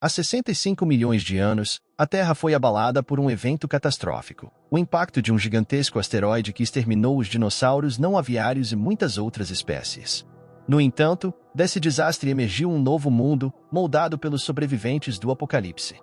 Há 65 milhões de anos, a Terra foi abalada por um evento catastrófico. O impacto de um gigantesco asteroide que exterminou os dinossauros não aviários e muitas outras espécies. No entanto, desse desastre emergiu um novo mundo, moldado pelos sobreviventes do apocalipse.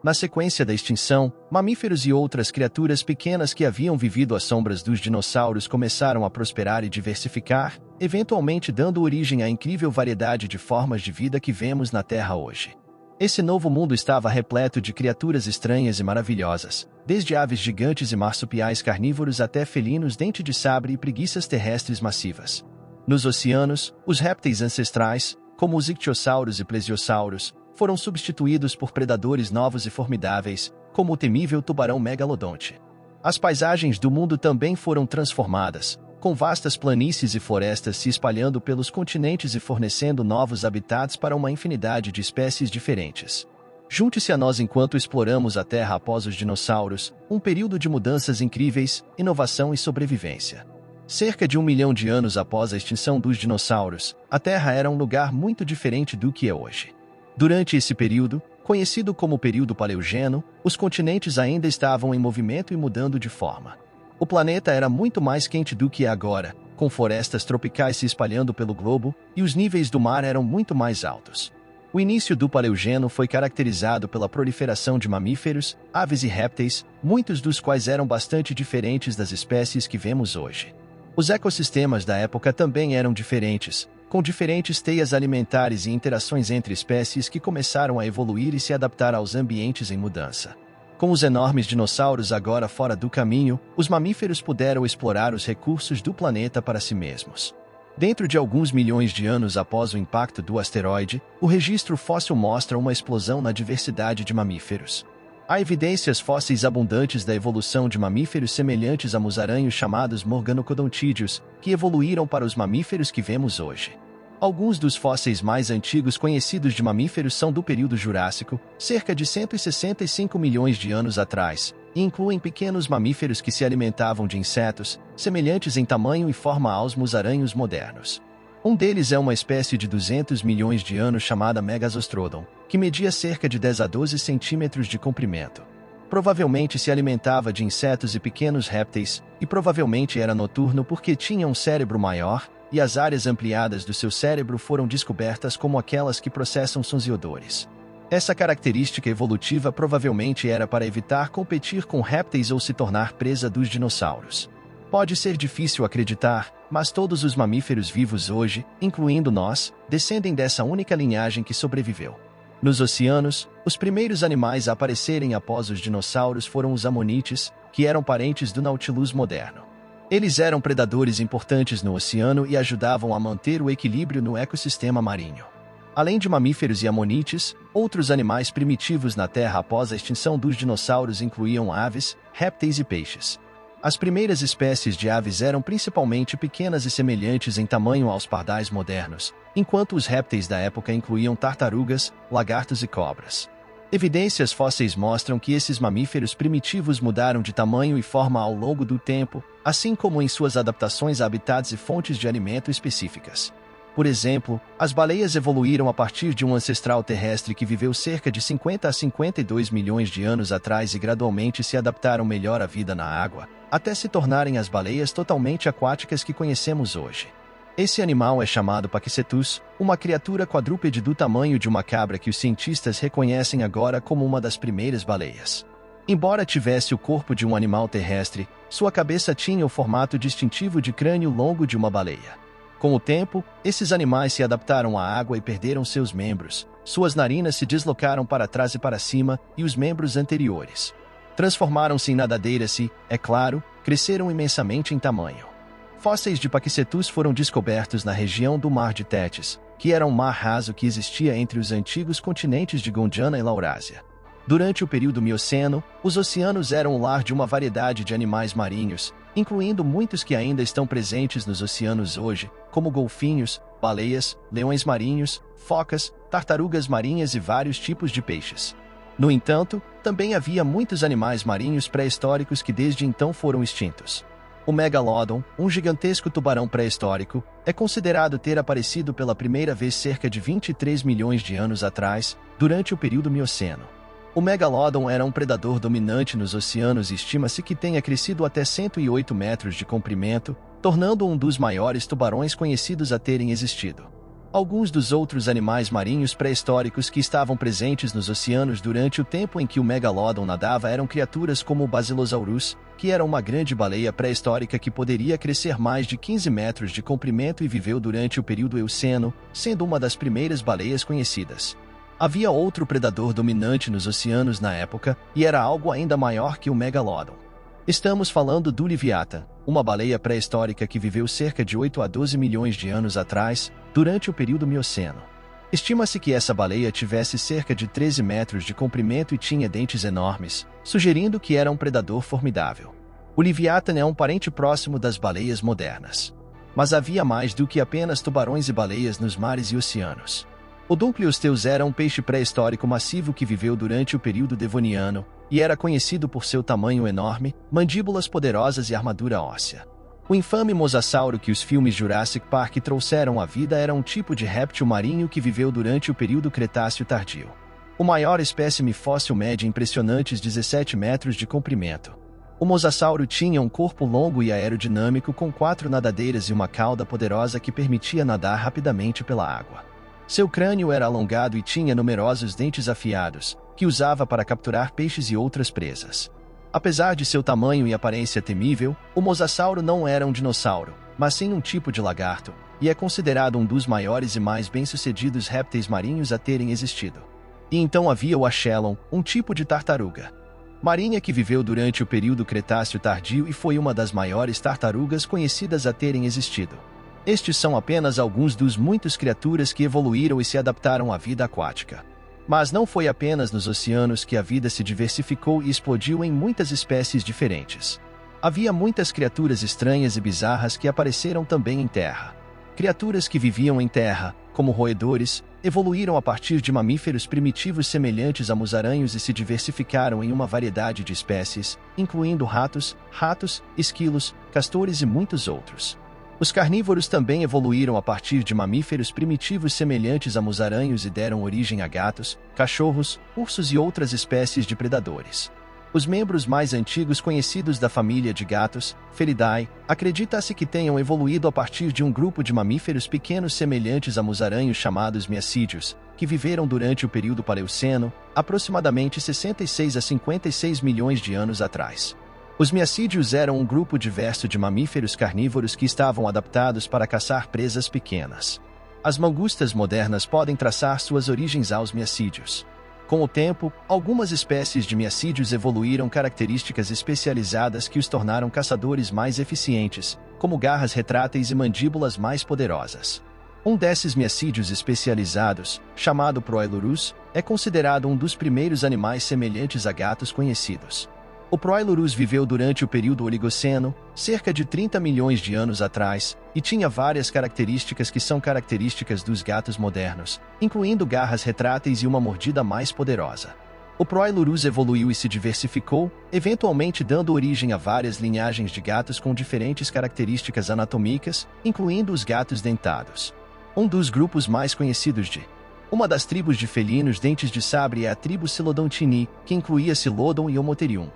Na sequência da extinção, mamíferos e outras criaturas pequenas que haviam vivido às sombras dos dinossauros começaram a prosperar e diversificar, eventualmente dando origem à incrível variedade de formas de vida que vemos na Terra hoje. Esse novo mundo estava repleto de criaturas estranhas e maravilhosas, desde aves gigantes e marsupiais carnívoros até felinos dente de sabre e preguiças terrestres massivas. Nos oceanos, os répteis ancestrais, como os ictiossauros e plesiosauros, foram substituídos por predadores novos e formidáveis, como o temível tubarão megalodonte. As paisagens do mundo também foram transformadas, com vastas planícies e florestas se espalhando pelos continentes e fornecendo novos habitats para uma infinidade de espécies diferentes. Junte-se a nós enquanto exploramos a Terra após os dinossauros, um período de mudanças incríveis, inovação e sobrevivência. Cerca de 1 milhão de anos após a extinção dos dinossauros, a Terra era um lugar muito diferente do que é hoje. Durante esse período, conhecido como período Paleogeno, os continentes ainda estavam em movimento e mudando de forma. O planeta era muito mais quente do que é agora, com florestas tropicais se espalhando pelo globo, e os níveis do mar eram muito mais altos. O início do Paleogeno foi caracterizado pela proliferação de mamíferos, aves e répteis, muitos dos quais eram bastante diferentes das espécies que vemos hoje. Os ecossistemas da época também eram diferentes, com diferentes teias alimentares e interações entre espécies que começaram a evoluir e se adaptar aos ambientes em mudança. Com os enormes dinossauros agora fora do caminho, os mamíferos puderam explorar os recursos do planeta para si mesmos. Dentro de alguns milhões de anos após o impacto do asteroide, o registro fóssil mostra uma explosão na diversidade de mamíferos. Há evidências fósseis abundantes da evolução de mamíferos semelhantes a musaraños chamados morganocodontídeos, que evoluíram para os mamíferos que vemos hoje. Alguns dos fósseis mais antigos conhecidos de mamíferos são do período Jurássico, cerca de 165 milhões de anos atrás, e incluem pequenos mamíferos que se alimentavam de insetos, semelhantes em tamanho e forma aos musaraños modernos. Um deles é uma espécie de 200 milhões de anos chamada Megazostrodon, que media cerca de 10 a 12 centímetros de comprimento. Provavelmente se alimentava de insetos e pequenos répteis, e provavelmente era noturno porque tinha um cérebro maior, e as áreas ampliadas do seu cérebro foram descobertas como aquelas que processam sons e odores. Essa característica evolutiva provavelmente era para evitar competir com répteis ou se tornar presa dos dinossauros. Pode ser difícil acreditar, mas todos os mamíferos vivos hoje, incluindo nós, descendem dessa única linhagem que sobreviveu. Nos oceanos, os primeiros animais a aparecerem após os dinossauros foram os amonites, que eram parentes do Nautilus moderno. Eles eram predadores importantes no oceano e ajudavam a manter o equilíbrio no ecossistema marinho. Além de mamíferos e amonites, outros animais primitivos na Terra após a extinção dos dinossauros incluíam aves, répteis e peixes. As primeiras espécies de aves eram principalmente pequenas e semelhantes em tamanho aos pardais modernos, enquanto os répteis da época incluíam tartarugas, lagartos e cobras. Evidências fósseis mostram que esses mamíferos primitivos mudaram de tamanho e forma ao longo do tempo, assim como em suas adaptações a habitats e fontes de alimento específicas. Por exemplo, as baleias evoluíram a partir de um ancestral terrestre que viveu cerca de 50 a 52 milhões de anos atrás e gradualmente se adaptaram melhor à vida na água, até se tornarem as baleias totalmente aquáticas que conhecemos hoje. Esse animal é chamado Paquicetus, uma criatura quadrúpede do tamanho de uma cabra que os cientistas reconhecem agora como uma das primeiras baleias. Embora tivesse o corpo de um animal terrestre, sua cabeça tinha o formato distintivo de crânio longo de uma baleia. Com o tempo, esses animais se adaptaram à água e perderam seus membros, suas narinas se deslocaram para trás e para cima, e os membros anteriores transformaram-se em nadadeiras e, é claro, cresceram imensamente em tamanho. Fósseis de Paquicetus foram descobertos na região do Mar de Tétis, que era um mar raso que existia entre os antigos continentes de Gondwana e Laurásia. Durante o período Mioceno, os oceanos eram o lar de uma variedade de animais marinhos, incluindo muitos que ainda estão presentes nos oceanos hoje, como golfinhos, baleias, leões marinhos, focas, tartarugas marinhas e vários tipos de peixes. No entanto, também havia muitos animais marinhos pré-históricos que desde então foram extintos. O Megalodon, um gigantesco tubarão pré-histórico, é considerado ter aparecido pela primeira vez cerca de 23 milhões de anos atrás, durante o período Mioceno. O Megalodon era um predador dominante nos oceanos e estima-se que tenha crescido até 108 metros de comprimento, tornando-o um dos maiores tubarões conhecidos a terem existido. Alguns dos outros animais marinhos pré-históricos que estavam presentes nos oceanos durante o tempo em que o Megalodon nadava eram criaturas como o Basilosaurus, que era uma grande baleia pré-histórica que poderia crescer mais de 15 metros de comprimento e viveu durante o período Eoceno, sendo uma das primeiras baleias conhecidas. Havia outro predador dominante nos oceanos na época, e era algo ainda maior que o Megalodon. Estamos falando do Livyatan, uma baleia pré-histórica que viveu cerca de 8 a 12 milhões de anos atrás, durante o período Mioceno. Estima-se que essa baleia tivesse cerca de 13 metros de comprimento e tinha dentes enormes, sugerindo que era um predador formidável. O Livyatan é um parente próximo das baleias modernas. Mas havia mais do que apenas tubarões e baleias nos mares e oceanos. O Dunkleosteus era um peixe pré-histórico massivo que viveu durante o período Devoniano, e era conhecido por seu tamanho enorme, mandíbulas poderosas e armadura óssea. O infame mosasauro que os filmes Jurassic Park trouxeram à vida era um tipo de réptil marinho que viveu durante o período Cretáceo tardio. O maior espécime fóssil mede impressionantes 17 metros de comprimento. O mosasauro tinha um corpo longo e aerodinâmico com 4 nadadeiras e uma cauda poderosa que permitia nadar rapidamente pela água. Seu crânio era alongado e tinha numerosos dentes afiados, que usava para capturar peixes e outras presas. Apesar de seu tamanho e aparência temível, o mosasauro não era um dinossauro, mas sim um tipo de lagarto, e é considerado um dos maiores e mais bem-sucedidos répteis marinhos a terem existido. E então havia o Achelon, um tipo de tartaruga marinha que viveu durante o período Cretáceo tardio e foi uma das maiores tartarugas conhecidas a terem existido. Estes são apenas alguns dos muitos criaturas que evoluíram e se adaptaram à vida aquática. Mas não foi apenas nos oceanos que a vida se diversificou e explodiu em muitas espécies diferentes. Havia muitas criaturas estranhas e bizarras que apareceram também em terra. Criaturas que viviam em terra, como roedores, evoluíram a partir de mamíferos primitivos semelhantes a musaraños e se diversificaram em uma variedade de espécies, incluindo ratos, esquilos, castores e muitos outros. Os carnívoros também evoluíram a partir de mamíferos primitivos semelhantes a musaraños e deram origem a gatos, cachorros, ursos e outras espécies de predadores. Os membros mais antigos conhecidos da família de gatos, Felidae, acredita-se que tenham evoluído a partir de um grupo de mamíferos pequenos semelhantes a musaraños chamados miacídeos, que viveram durante o período Paleoceno, aproximadamente 66 a 56 milhões de anos atrás. Os miacídeos eram um grupo diverso de mamíferos carnívoros que estavam adaptados para caçar presas pequenas. As mangustas modernas podem traçar suas origens aos miacídeos. Com o tempo, algumas espécies de miacídeos evoluíram características especializadas que os tornaram caçadores mais eficientes, como garras retráteis e mandíbulas mais poderosas. Um desses miacídeos especializados, chamado Proailurus, é considerado um dos primeiros animais semelhantes a gatos conhecidos. O Proailurus viveu durante o período Oligoceno, cerca de 30 milhões de anos atrás, e tinha várias características que são características dos gatos modernos, incluindo garras retráteis e uma mordida mais poderosa. O Proailurus evoluiu e se diversificou, eventualmente dando origem a várias linhagens de gatos com diferentes características anatômicas, incluindo os gatos dentados. Um dos grupos mais conhecidos de uma das tribos de felinos dentes de sabre é a tribo Silodontini, que incluía Silodon e Homotherium.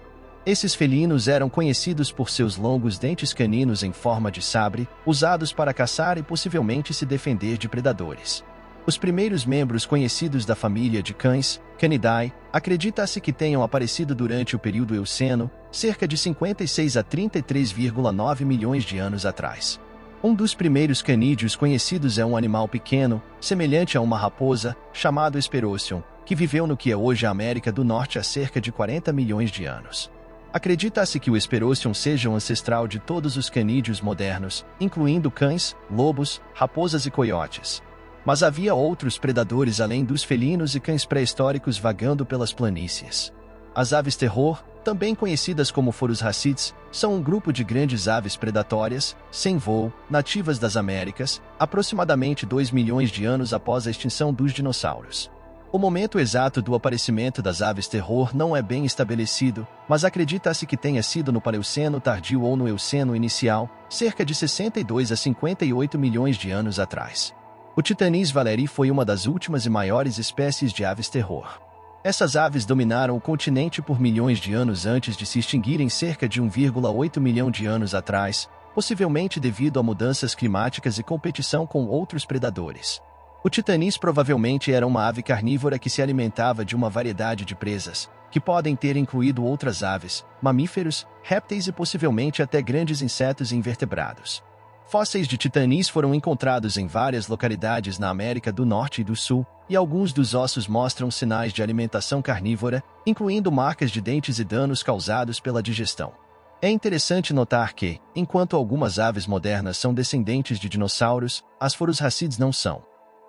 Esses felinos eram conhecidos por seus longos dentes caninos em forma de sabre, usados para caçar e possivelmente se defender de predadores. Os primeiros membros conhecidos da família de cães, Canidae, acredita-se que tenham aparecido durante o período Eoceno, cerca de 56 a 33,9 milhões de anos atrás. Um dos primeiros canídeos conhecidos é um animal pequeno, semelhante a uma raposa, chamado Hesperocion, que viveu no que é hoje a América do Norte há cerca de 40 milhões de anos. Acredita-se que o Hesperocion seja o ancestral de todos os canídeos modernos, incluindo cães, lobos, raposas e coiotes. Mas havia outros predadores além dos felinos e cães pré-históricos vagando pelas planícies. As aves terror, também conhecidas como Phorusrhacites, são um grupo de grandes aves predatórias, sem voo, nativas das Américas, aproximadamente 2 milhões de anos após a extinção dos dinossauros. O momento exato do aparecimento das aves-terror não é bem estabelecido, mas acredita-se que tenha sido no Paleoceno tardio ou no Eoceno inicial, cerca de 62 a 58 milhões de anos atrás. O Titanis valerii foi uma das últimas e maiores espécies de aves-terror. Essas aves dominaram o continente por milhões de anos antes de se extinguirem cerca de 1,8 milhão de anos atrás, possivelmente devido a mudanças climáticas e competição com outros predadores. O titanis provavelmente era uma ave carnívora que se alimentava de uma variedade de presas, que podem ter incluído outras aves, mamíferos, répteis e possivelmente até grandes insetos e invertebrados. Fósseis de titanis foram encontrados em várias localidades na América do Norte e do Sul, e alguns dos ossos mostram sinais de alimentação carnívora, incluindo marcas de dentes e danos causados pela digestão. É interessante notar que, enquanto algumas aves modernas são descendentes de dinossauros, as Phorusrhacides não são.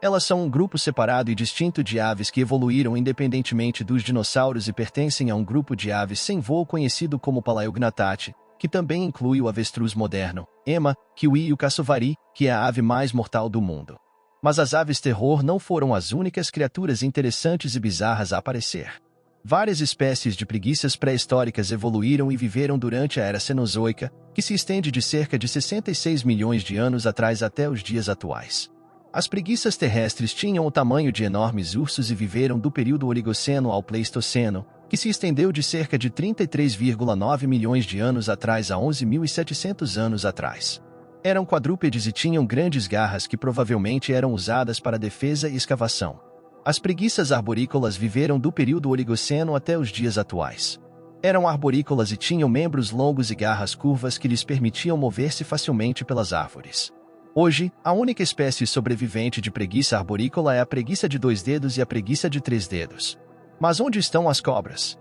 Elas são um grupo separado e distinto de aves que evoluíram independentemente dos dinossauros e pertencem a um grupo de aves sem voo conhecido como Palaeognathae, que também inclui o avestruz moderno, ema, kiwi e o caçovari, que é a ave mais mortal do mundo. Mas as aves-terror não foram as únicas criaturas interessantes e bizarras a aparecer. Várias espécies de preguiças pré-históricas evoluíram e viveram durante a Era Cenozoica, que se estende de cerca de 66 milhões de anos atrás até os dias atuais. As preguiças terrestres tinham o tamanho de enormes ursos e viveram do período Oligoceno ao Pleistoceno, que se estendeu de cerca de 33,9 milhões de anos atrás a 11.700 anos atrás. Eram quadrúpedes e tinham grandes garras que provavelmente eram usadas para defesa e escavação. As preguiças arborícolas viveram do período Oligoceno até os dias atuais. Eram arborícolas e tinham membros longos e garras curvas que lhes permitiam mover-se facilmente pelas árvores. Hoje, a única espécie sobrevivente de preguiça arborícola é a preguiça de 2 dedos e a preguiça de 3 dedos. Mas onde estão as cobras?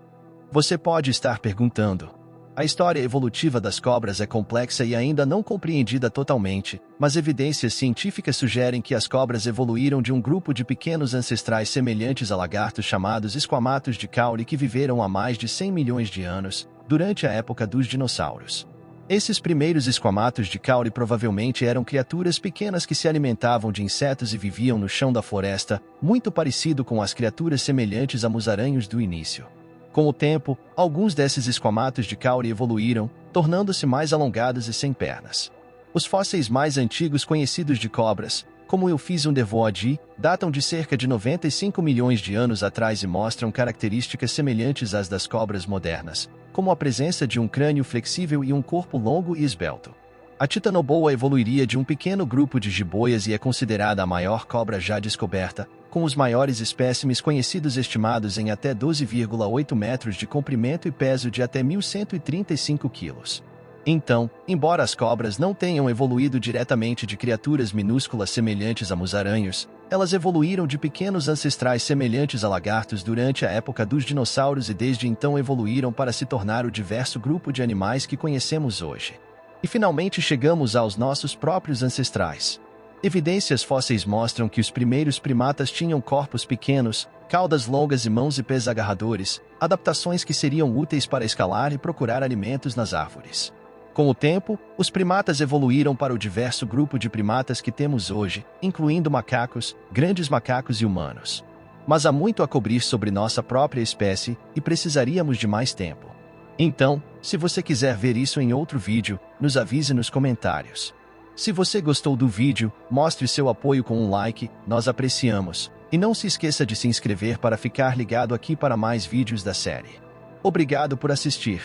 Você pode estar perguntando. A história evolutiva das cobras é complexa e ainda não compreendida totalmente, mas evidências científicas sugerem que as cobras evoluíram de um grupo de pequenos ancestrais semelhantes a lagartos chamados esquamatos de caule que viveram há mais de 100 milhões de anos, durante a época dos dinossauros. Esses primeiros esquamatos de caule provavelmente eram criaturas pequenas que se alimentavam de insetos e viviam no chão da floresta, muito parecido com as criaturas semelhantes a musaraños do início. Com o tempo, alguns desses esquamatos de caule evoluíram, tornando-se mais alongados e sem pernas. Os fósseis mais antigos conhecidos de cobras, como o Euphisium devoadi, datam de cerca de 95 milhões de anos atrás e mostram características semelhantes às das cobras modernas, como a presença de um crânio flexível e um corpo longo e esbelto. A Titanoboa evoluiria de um pequeno grupo de jiboias e é considerada a maior cobra já descoberta, com os maiores espécimes conhecidos estimados em até 12,8 metros de comprimento e peso de até 1.135 quilos. Então, embora as cobras não tenham evoluído diretamente de criaturas minúsculas semelhantes a musaraños, elas evoluíram de pequenos ancestrais semelhantes a lagartos durante a época dos dinossauros e desde então evoluíram para se tornar o diverso grupo de animais que conhecemos hoje. E finalmente chegamos aos nossos próprios ancestrais. Evidências fósseis mostram que os primeiros primatas tinham corpos pequenos, caudas longas e mãos e pés agarradores, adaptações que seriam úteis para escalar e procurar alimentos nas árvores. Com o tempo, os primatas evoluíram para o diverso grupo de primatas que temos hoje, incluindo macacos, grandes macacos e humanos. Mas há muito a cobrir sobre nossa própria espécie e precisaríamos de mais tempo. Então, se você quiser ver isso em outro vídeo, nos avise nos comentários. Se você gostou do vídeo, mostre seu apoio com um like, nós apreciamos. E não se esqueça de se inscrever para ficar ligado aqui para mais vídeos da série. Obrigado por assistir.